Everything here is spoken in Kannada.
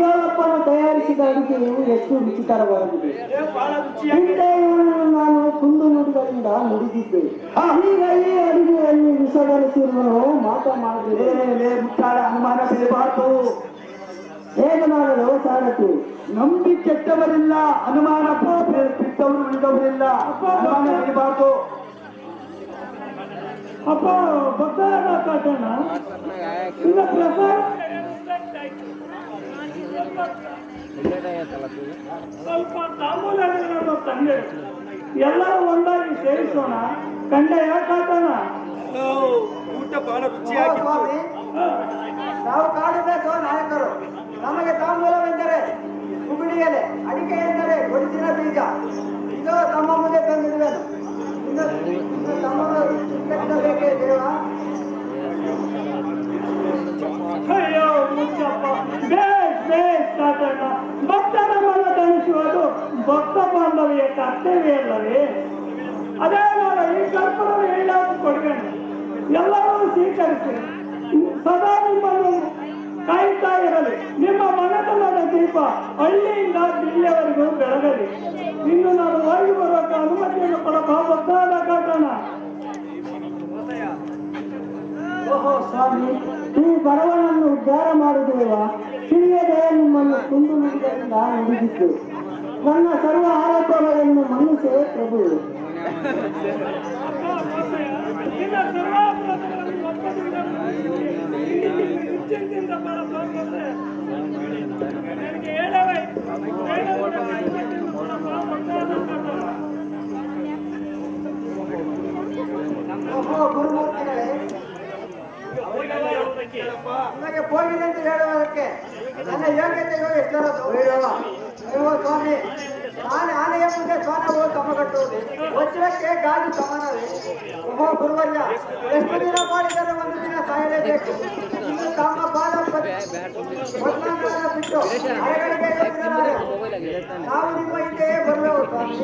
ಶಿವಪ್ಪನು ತಯಾರಿಸಿದ ಅಡುಗೆಯು ಹೆಚ್ಚು ರುಚಿಕರವಾಗಿದೆ. ಹಿಂದೆ ಇವನನ್ನು ನಾನು ಕುಂದು ನುಡಿಗಳಿಂದ ನುಡಿದಿದ್ದೆ. ಈಗ ಈ ಅಡುಗೆಯಲ್ಲಿ ವಿಷಬರಿಸಿರುವನು ಮಾತನಾಡಿದೆ. ಅನುಮಾನ ಬೀಳಬಾರದು. ಹೇಗೆ ಮಾಡಲು ಸಾರಥಿ? ನಂಬಿ ಕೆಟ್ಟವರಿಲ್ಲ, ಅನುಮಾನ ಬಿಟ್ಟವರು ಉಳಿದವರಿಲ್ಲ. ಅನುಮಾನ ಬೀಳಬಾರದು. ಅಪ್ಪ ಭಕ್ತರ ಕಾಟಣ ಇಲ್ಲ ಪ್ರಸಾದ ಸ್ವಲ್ಪ ತಾಂಬೂಲಗಳನ್ನು ತಂದೆ ಎಲ್ಲರೂ ಒಂದಾಗಿ ಸೇರಿಸೋಣ. ಕಂಡೆಯ ಕಾಟಣ ಊಟ ಬಹಳ ರುಚಿಯಾಗಿತ್ತು. ನಾವು ಕಾಡಬೇಕು ನಾಯಕರು. ನಮಗೆ ತಾಂಬೂಲವೆಂದರೆ ಉಗುಳಿ ಎಲೆ, ಅಡಿಕೆ ಎಂದರೆ ಒಡಿಸಿನ ಬೀಜ. ಇದು ತಮ್ಮ ಮುಂದೆ ತಂದಿರುವೆನು. ಇನ್ನು ತಮ್ಮ ಬೇಕೇ ದೇವ? ಅಯ್ಯೋ ಮುಚ್ಚಪ್ಪ, ಬೇಸ್ ಬೇಸ್ ಕಾಟಣ್ಣ. ಭಕ್ತರ ಮನ ತಣಿಸುವುದು ಭಕ್ತ ಬಾಂಧವ್ಯ ಕರ್ತವ್ಯ ಅಲ್ಲವೇ? ಅದೇ ನೋಡ, ಈ ಕರ್ಪೂರ ಹೇಳಾದ ಕೊಡುಗೆ ಎಲ್ಲರೂ ಸ್ವೀಕರಿಸಿ ಸದಾ ನಿಮ್ಮನ್ನು ಕಾಯ್ತಾ ಇರಲಿ. ನಿಮ್ಮ ಮನೆತನದ ದೀಪ ಹಳ್ಳಿಯಿಂದ ದಿಲ್ಲಿಯವರೆಗೂ ಬೆಳಗಲಿ. ಇನ್ನು ನಾನು ಹೋಗಿ ಬರುವಾಗ ಅನುಮತಿಯನ್ನು ಕೊಡಕ ಭಕ್ತರ ಕಾಟಣ್ಣ. ಓಹೋ ಸ್ವಾಮಿ, ಈ ಬಡವನನ್ನು ಉದ್ಧಾರ ಮಾಡಿದ್ದೇವ. ತಿಳಿಯದೆ ನಿಮ್ಮನ್ನು ಕುಂದು ನುಡಿಗಳಿಂದ ನುಡಿದಿದ್ದು. ನನ್ನ ಸರ್ವ ಆರೋಪಗಳನ್ನು ಮನ್ನಿಸೆ ಪ್ರಭು. ಓಹೋ ಗುರುಮೂರ್ತಿಗಳೇ, ನಿಮಗೆ ಹೋಗಿದೆ ಅಂತ ಹೇಳುವುದಕ್ಕೆ ನನ್ನ ಯೋಗ್ಯತೆಗಳು ಎಷ್ಟರದು? ಅಯ್ಯೋ ಸ್ವಾಮಿ, ಆನೆಯ ಮುಂದೆ ಸ್ವಾನವು ಸಮಗಟ್ಟುವುದು, ವಜ್ರಕ್ಕೆ ಗಾಳಿ ಸಮಾನವೇ? ಓಹೋ ಗುರುವರ್ಯ, ಎಷ್ಟು ದಿನ ಮಾಡಿದರೆ ಒಂದು ದಿನ ಸಾಯಲೇಬೇಕು. ಇನ್ನು ತಮ್ಮ ಬಾಲ ಬಿಟ್ಟು ಅಲೆಗಳಿಗೆ ಯೋಚಿಸಿದ್ದಾರೆ. ನಾವು ನಿಮ್ಮ ಹಿಂದೆಯೇ ಬರುವೆವು ಸ್ವಾಮಿ.